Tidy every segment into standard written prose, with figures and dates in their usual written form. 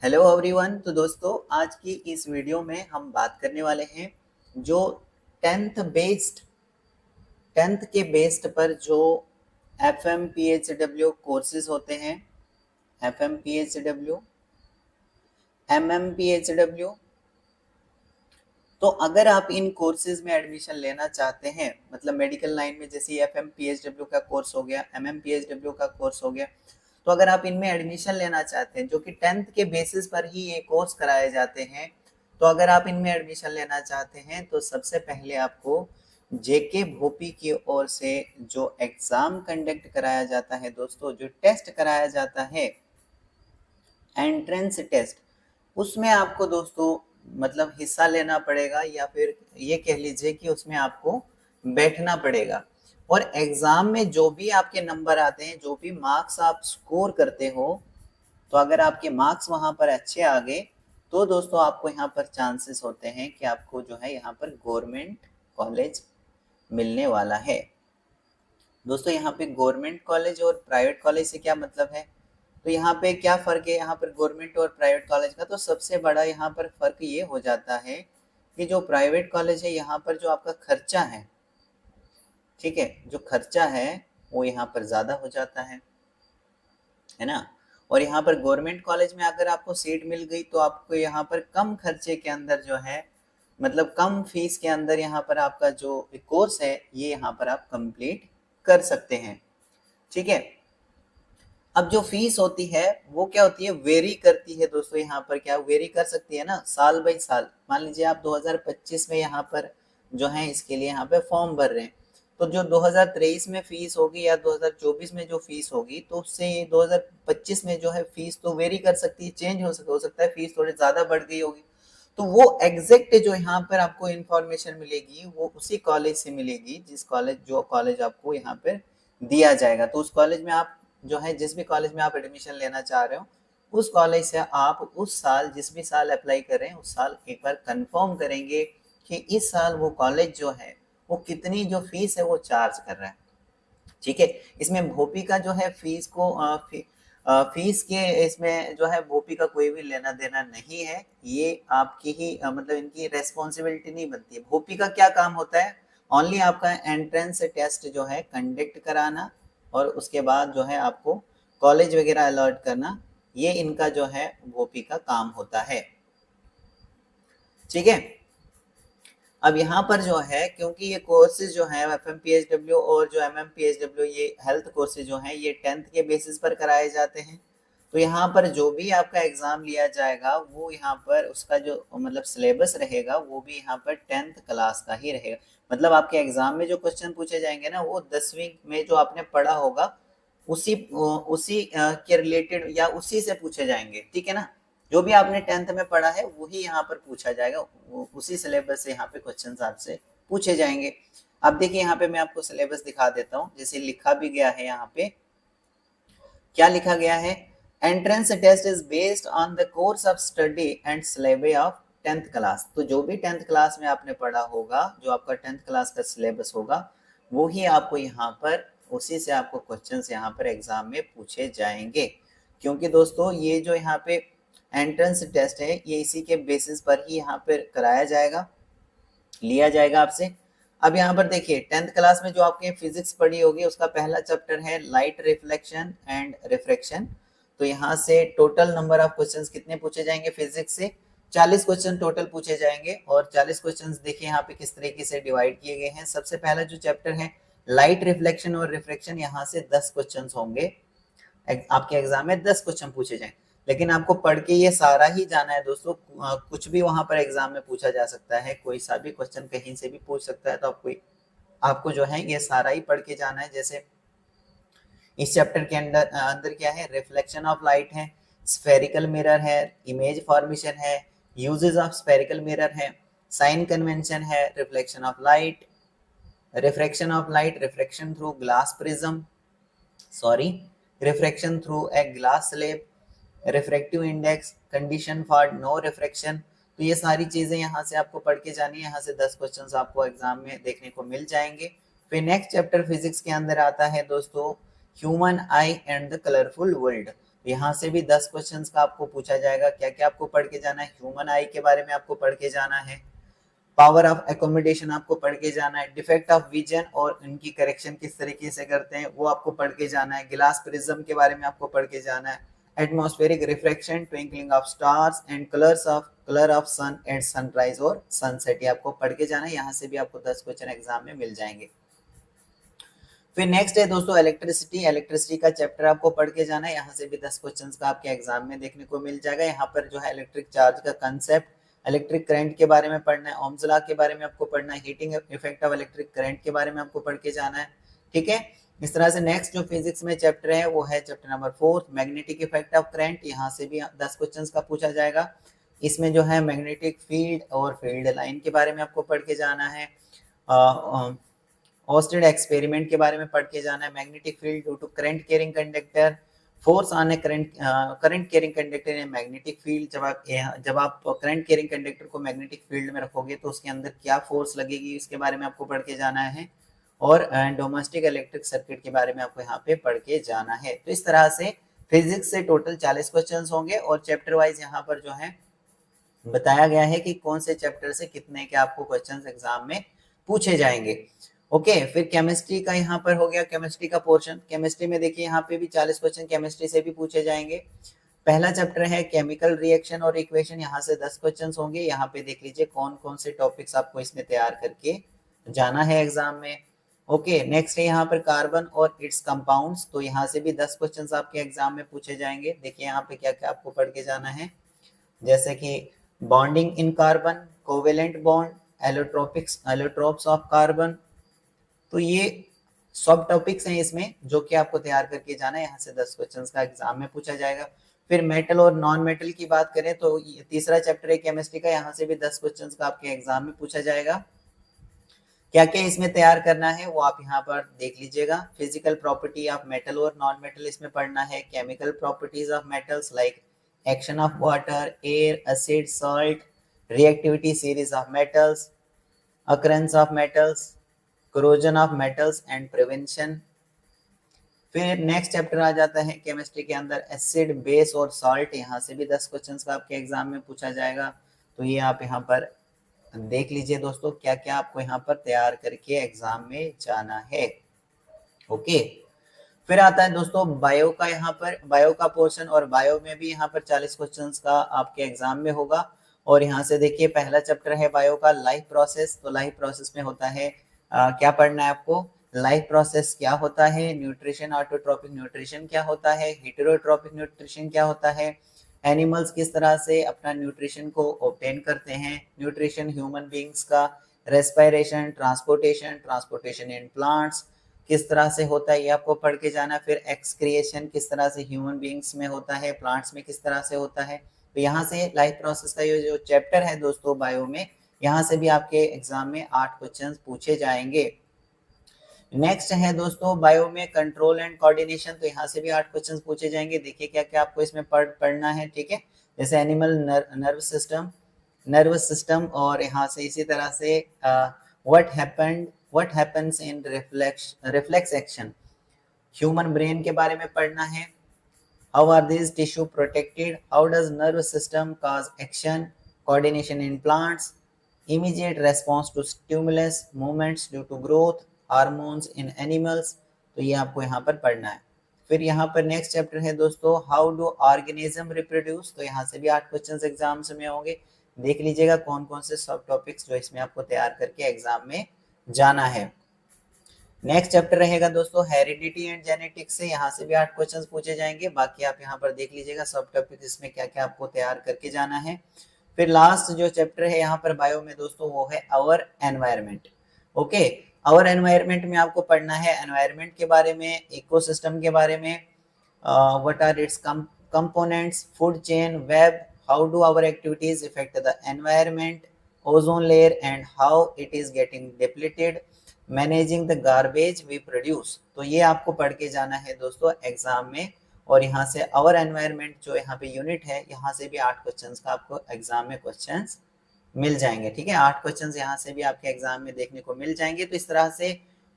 Hello everyone. तो दोस्तों आज की इस वीडियो में हम बात करने वाले हैं जो टेंथ के बेस्ड पर जो F M P H W courses होते हैं, F M P H W, M M P H W. तो अगर आप इन कोर्सेज में एडमिशन लेना चाहते हैं, मतलब मेडिकल लाइन में, जैसे F M P H W का कोर्स हो गया, M M P H W का कोर्स हो गया, तो अगर आप इनमें एडमिशन लेना चाहते हैं जो कि टेंथ के बेसिस पर ही ये कोर्स कराए जाते हैं, तो अगर आप इनमें एडमिशन लेना चाहते हैं तो सबसे पहले आपको जेके भोपी की ओर से जो एग्जाम कंडक्ट कराया जाता है दोस्तों, जो टेस्ट कराया जाता है, एंट्रेंस टेस्ट, उसमें आपको दोस्तों मतलब हिस्सा लेना पड़ेगा, या फिर ये कह लीजिए कि उसमें आपको बैठना पड़ेगा। और एग्जाम में जो भी आपके नंबर आते हैं, जो भी मार्क्स आप स्कोर करते हो, तो अगर आपके मार्क्स वहां पर अच्छे आ गए तो दोस्तों आपको यहाँ पर चांसेस होते हैं कि आपको जो है यहाँ पर गवर्नमेंट कॉलेज मिलने वाला है। दोस्तों यहाँ पे गवर्नमेंट कॉलेज और प्राइवेट कॉलेज से क्या मतलब है, तो यहाँ पे क्या फ़र्क है यहाँ पर गवर्नमेंट और प्राइवेट कॉलेज का। तो सबसे बड़ा यहाँ पर फ़र्क ये हो जाता है कि जो प्राइवेट कॉलेज है यहाँ पर जो आपका खर्चा है, ठीक है, जो खर्चा है वो यहाँ पर ज़्यादा हो जाता है ना। और यहाँ पर गवर्नमेंट कॉलेज में अगर आपको सीट मिल गई तो आपको यहाँ पर कम खर्चे के अंदर जो है, मतलब कम फीस के अंदर यहाँ पर आपका जो कोर्स है ये यहाँ पर आप कंप्लीट कर सकते हैं, ठीक है। अब जो फीस होती है वो क्या होती है, वेरी करती है दोस्तों। यहाँ पर क्या वेरी कर सकती है ना, साल बाई साल। मान लीजिए आप 2025 में यहाँ पर जो है इसके लिए यहाँ पे फॉर्म भर रहे हैं, तो जो 2023 में फीस होगी या 2024 में जो फीस होगी, तो उससे 2025 में जो है फीस तो वेरी कर सकती है, चेंज हो सकता है, फीस थोड़ी ज्यादा बढ़ गई होगी। तो वो एग्जैक्ट जो यहाँ पर आपको इंफॉर्मेशन मिलेगी वो उसी कॉलेज से मिलेगी जो कॉलेज आपको यहाँ पर दिया जाएगा। तो उस कॉलेज में आप जो है, जिस भी कॉलेज में आप एडमिशन लेना चाह रहे हो, उस कॉलेज से आप उस साल, जिस भी साल अप्लाई कर रहे हैं, उस साल एक बार कंफर्म करेंगे कि इस साल वो कॉलेज जो है वो कितनी जो फीस है वो चार्ज कर रहा है, ठीक है। इसमें भोपी का जो है फीस के इसमें जो है भोपी का कोई भी लेना देना नहीं है। ये आपकी ही मतलब इनकी रेस्पॉन्सिबिलिटी नहीं बनती है। भोपी का क्या काम होता है, ओनली आपका एंट्रेंस टेस्ट जो है कंडक्ट कराना और उसके बाद जो है आपको कॉलेज वगैरह अलॉट करना, ये इनका जो है भोपी का काम होता है, ठीक है। अब यहाँ पर जो है, क्योंकि ये कोर्सेज जो है F M P H W और जो M M P H W, ये हेल्थ कोर्सेज जो हैं ये टेंथ के बेसिस पर कराए जाते हैं। तो यहाँ पर जो भी आपका एग्जाम लिया जाएगा वो यहाँ पर उसका जो मतलब सिलेबस रहेगा वो भी यहाँ पर टेंथ क्लास का ही रहेगा। मतलब आपके एग्जाम में जो क्वेश्चन पूछे जाएंगे ना, वो 10वीं में जो आपने पढ़ा होगा उसी उसी के रिलेटेड या उसी से पूछे जाएंगे, ठीक है ना। जो भी आपने टेंथ में पढ़ा है वही यहाँ पर पूछा जाएगा, उसी सिलेबस से यहाँ पे क्वेश्चंस आपसे पूछे जाएंगे। अब देखिए यहाँ पे मैं आपको सिलेबस दिखा देता हूँ, जैसे लिखा भी गया है यहाँ पे, क्या लिखा गया है, entrance test is based on the course of study and syllabus of tenth class. तो जो भी टेंथ क्लास में आपने पढ़ा होगा, जो आपका टेंथ क्लास का सिलेबस होगा, वो ही आपको यहाँ पर उसी से आपको क्वेश्चंस यहाँ पर एग्जाम में पूछे जाएंगे। क्योंकि दोस्तों ये जो यहाँ पे एंट्रेंस टेस्ट है ये इसी के बेसिस पर ही यहाँ पर कराया जाएगा, लिया जाएगा आपसे। अब यहाँ पर देखिए टेंथ क्लास में जो आपने फिजिक्स पढ़ी होगी उसका पहला चैप्टर है लाइट रिफ्लेक्शन एंड रिफ्रैक्शन। तो यहाँ से टोटल नंबर ऑफ क्वेश्चंस कितने पूछे जाएंगे फिजिक्स से, 40 क्वेश्चन टोटल पूछे जाएंगे। और 40 क्वेश्चंस देखिए यहाँ पे किस तरीके से डिवाइड किए गए हैं। सबसे पहला जो चैप्टर है लाइट रिफ्लेक्शन और रिफ्रैक्शन, यहाँ से 10 क्वेश्चन होंगे, आपके एग्जाम में 10 क्वेश्चन पूछे जाएंगे। लेकिन आपको पढ़ के ये सारा ही जाना है दोस्तों, कुछ भी वहां पर एग्जाम में पूछा जा सकता है, कोई सा भी क्वेश्चन कहीं से भी पूछ सकता है। तो आपको जो है ये सारा ही पढ़ के जाना है। जैसे इस चैप्टर के अंदर अंदर क्या है, रिफ्लेक्शन ऑफ लाइट है, स्फेरिकल मिरर है, इमेज फॉर्मेशन है, यूजेस ऑफ स्फेरिकल मिरर है, साइन कन्वेंशन है, reflection of light, refraction of light, refraction through glass prism, sorry, refraction through a glass slab, refractive index, condition for no refraction. तो ये सारी चीजें यहाँ से आपको पढ़ के जानी है। यहाँ से 10 क्वेश्चंस आपको एग्जाम में देखने को मिल जाएंगे। फिर नेक्स्ट चैप्टर फिजिक्स के अंदर आता है दोस्तों human I and the colourful world. यहाँ से भी 10 क्वेश्चंस का आपको पूछा जाएगा। क्या क्या आपको पढ़ के जाना है, ह्यूमन आई के बारे में आपको पढ़ के जाना है, पावर ऑफ एकोमोडेशन आपको पढ़ के जाना है, डिफेक्ट ऑफ विजन और इनकी करेक्शन किस तरीके से करते हैं वो आपको पढ़ के जाना है, गिलास प्रिज्म के बारे में आपको पढ़ के जाना है, atmospheric reflection, twinkling of stars and colour of sun at sunrise और सनसेट, ये आपको पढ़ के जाना है। यहाँ से भी आपको 10 क्वेश्चन एग्जाम में मिल जाएंगे। फिर नेक्स्ट है दोस्तों इलेक्ट्रिसिटी का चैप्टर आपको पढ़ के जाना है। यहाँ से भी 10 क्वेश्चन का आपके एग्जाम में देखने को मिल जाएगा। यहाँ पर जो है इलेक्ट्रिक चार्ज का कंसेप्ट, इलेक्ट्रिक करंट के बारे में पढ़ना है, ओम्स लॉ के बारे में आपको पढ़ना है, heating effect of electric current के बारे में आपको पढ़ के जाना है। ठीक है, इस तरह से नेक्स्ट जो फिजिक्स में चैप्टर है वो है chapter number 4 magnetic effect of current. यहाँ से भी 10 क्वेश्चन का पूछा जाएगा। इसमें जो है मैग्नेटिक फील्ड और फील्ड लाइन के बारे में आपको पढ़ के जाना है, ऑस्टेड एक्सपेरिमेंट के बारे में पढ़ के जाना है, magnetic field due to current carrying conductor, force on a current carrying conductor in magnetic field. जब आप करंट कैरिंग कंडक्टर को मैग्नेटिक फील्ड में रखोगे तो उसके अंदर क्या फोर्स लगेगी इसके बारे में आपको पढ़ के जाना है, और डोमेस्टिक इलेक्ट्रिक सर्किट के बारे में आपको यहाँ पे पढ़ के जाना है। तो इस तरह से फिजिक्स से टोटल 40 क्वेश्चन होंगे और चैप्टर वाइज यहाँ पर जो है बताया गया है कि कौन से चैप्टर से कितने के आपको क्वेश्चंस एग्जाम में पूछे जाएंगे। ओके, फिर केमिस्ट्री का यहाँ पर हो गया केमिस्ट्री का पोर्शन। केमिस्ट्री में देखिए यहाँ पे भी 40 क्वेश्चन केमिस्ट्री से भी पूछे जाएंगे। पहला चैप्टर है केमिकल रिएक्शन और इक्वेशन, यहाँ से 10 क्वेश्चन होंगे। यहाँ पे देख लीजिए कौन कौन से टॉपिक्स आपको इसमें तैयार करके जाना है एग्जाम में। ओके, नेक्स्ट है यहाँ पर कार्बन और इट्स कंपाउंड्स, तो यहाँ से भी 10 क्वेश्चन आपके एग्जाम में पूछे जाएंगे। देखिए यहाँ पे क्या क्या आपको पढ़ के जाना है, जैसे कि bonding in carbon, covalent bond, allotropes of carbon. तो ये सब टॉपिक्स हैं इसमें जो कि आपको तैयार करके जाना है। यहाँ से 10 क्वेश्चंस का एग्जाम में पूछा जाएगा। फिर मेटल और नॉन मेटल की बात करें तो तीसरा चैप्टर है केमिस्ट्री का, यहाँ से भी 10 क्वेश्चंस का आपके एग्जाम में पूछा जाएगा। क्या क्या इसमें तैयार करना है वो आप यहाँ पर देख लीजिएगा। फिजिकल प्रॉपर्टी ऑफ मेटल और नॉन मेटल इसमें पढ़ना है, chemical properties of metals like action of water, air, acid, salt, reactivity series of metals, occurrence of metals, corrosion of metals and prevention। फिर नेक्स्ट चैप्टर आ जाता है chemistry के अंदर acid, base और सॉल्ट, यहाँ से भी 10 क्वेश्चंस का आपके एग्जाम में पूछा जाएगा। तो ये आप यहाँ पर देख लीजिए दोस्तों क्या क्या आपको यहाँ पर तैयार करके एग्जाम में जाना है। ओके, फिर आता है दोस्तों बायो का, यहाँ पर बायो का पोर्शन, और बायो में भी यहाँ पर 40 क्वेश्चंस का आपके एग्जाम में होगा। और यहाँ से देखिए पहला चैप्टर है बायो का लाइफ प्रोसेस। तो लाइफ प्रोसेस में होता है क्या पढ़ना है आपको, लाइफ प्रोसेस क्या होता है, न्यूट्रिशन, ऑटोट्रोपिक न्यूट्रिशन क्या होता है, हेटेरोट्रोपिक न्यूट्रिशन क्या होता है, एनिमल्स किस तरह से अपना न्यूट्रिशन को ऑब्टेन करते हैं, न्यूट्रिशन ह्यूमन बींग्स का, रेस्पिरेशन, ट्रांसपोर्टेशन इन प्लांट्स किस तरह से होता है ये आपको पढ़ के जाना। फिर एक्सक्रिएशन किस तरह से ह्यूमन बींग्स में होता है, प्लांट्स में किस तरह से होता है। तो यहाँ से लाइफ प्रोसेस का ये जो चैप्टर है दोस्तों बायो में, यहाँ से भी आपके एग्जाम में 8 क्वेश्चन पूछे जाएंगे। नेक्स्ट है दोस्तों बायो में कंट्रोल एंड कोऑर्डिनेशन, तो यहाँ से भी 8 क्वेश्चन पूछे जाएंगे। देखिए क्या क्या आपको इसमें पढ़ना है। ठीक है, जैसे एनिमल नर्वस सिस्टम, और यहाँ से इसी तरह से what happens in reflex action, human brain के बारे में पढ़ना है। How are these tissue protected? How does nervous system cause action? Coordination in plants, immediate response to stimulus, movements due to growth, hormones in animals। तो ये आपको यहाँ पर पढ़ना है। फिर यहाँ पर नेक्स्ट चैप्टर है दोस्तों हाउ डू ऑर्गेनिज्म रिप्रोड्यूस, तो यहाँ से भी 8 क्वेश्चन एग्जाम्स में होंगे। देख लीजिएगा कौन कौन से सब टॉपिक्स जो इसमें आपको तैयार करके एग्जाम में जाना है। नेक्स्ट चैप्टर रहेगा दोस्तों हेरिडिटी एंड जेनेटिक्स से, यहाँ से भी 8 क्वेश्चंस पूछे जाएंगे। बाकी आप यहाँ पर देख लीजिएगा सब टॉपिक इसमें क्या क्या आपको तैयार करके जाना है। फिर लास्ट जो चैप्टर है यहाँ पर बायो में दोस्तों वो है our environment. Okay, our environment में आपको पढ़ना है एनवायरनमेंट के बारे में, इकोसिस्टम के बारे में, what are its components, food chain, web, how do our activities effect the environment, ozone layer and how it is getting depleted, managing the garbage we produce. तो ये आपको पढ़ के जाना है दोस्तों एग्जाम में। और यहाँ से आवर एनवायरनमेंट जो यहाँ पे यूनिट है, यहाँ से भी 8 क्वेश्चंस का आपको एग्जाम में क्वेश्चंस मिल जाएंगे। ठीक है, 8 क्वेश्चंस यहाँ से भी आपके एग्जाम में देखने को मिल जाएंगे। तो इस तरह से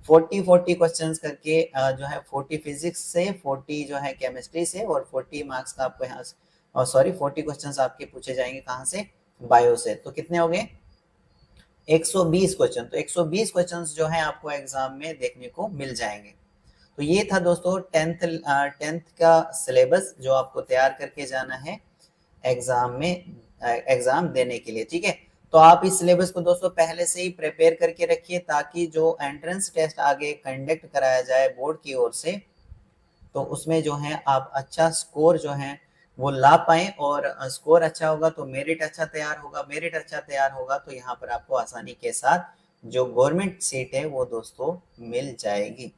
40 क्वेश्चंस करके जो है 40 फिजिक्स से, 40 जो है केमिस्ट्री से, और 40 मार्क्स का आपको यहाँ और सॉरी 40 क्वेश्चंस आपके पूछे जाएंगे कहाँ से, बायो से। तो कितने हो गए 120 क्वेश्चन। तो 120 क्वेश्चंस जो है आपको एग्जाम में देखने को मिल जाएंगे। तो ये था दोस्तों टेंथ का सिलेबस जो आपको तैयार करके जाना है एग्जाम में, एग्जाम देने के लिए, ठीक है। तो आप इस सिलेबस को दोस्तों पहले से ही प्रिपेयर करके रखिए, ताकि जो एंट्रेंस टेस्ट आगे कंडक्ट कराया जाए बोर्ड की ओर से, तो उसमें जो है आप अच्छा स्कोर जो है वो ला पाए, और स्कोर अच्छा होगा तो मेरिट अच्छा तैयार होगा, मेरिट अच्छा तैयार होगा तो यहाँ पर आपको आसानी के साथ जो गवर्नमेंट सीट है वो दोस्तों मिल जाएगी।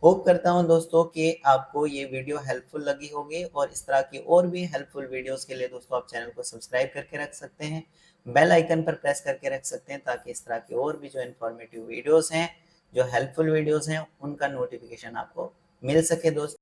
होप करता हूँ दोस्तों कि आपको ये वीडियो हेल्पफुल लगी होगी, और इस तरह की और भी हेल्पफुल वीडियोस के लिए दोस्तों आप चैनल को सब्सक्राइब करके रख सकते हैं, बेल आइकन पर प्रेस करके रख सकते हैं, ताकि इस तरह की और भी जो इन्फॉर्मेटिव वीडियोस हैं, जो हेल्पफुल वीडियोस हैं, उनका नोटिफिकेशन आपको मिल सके दोस्तों।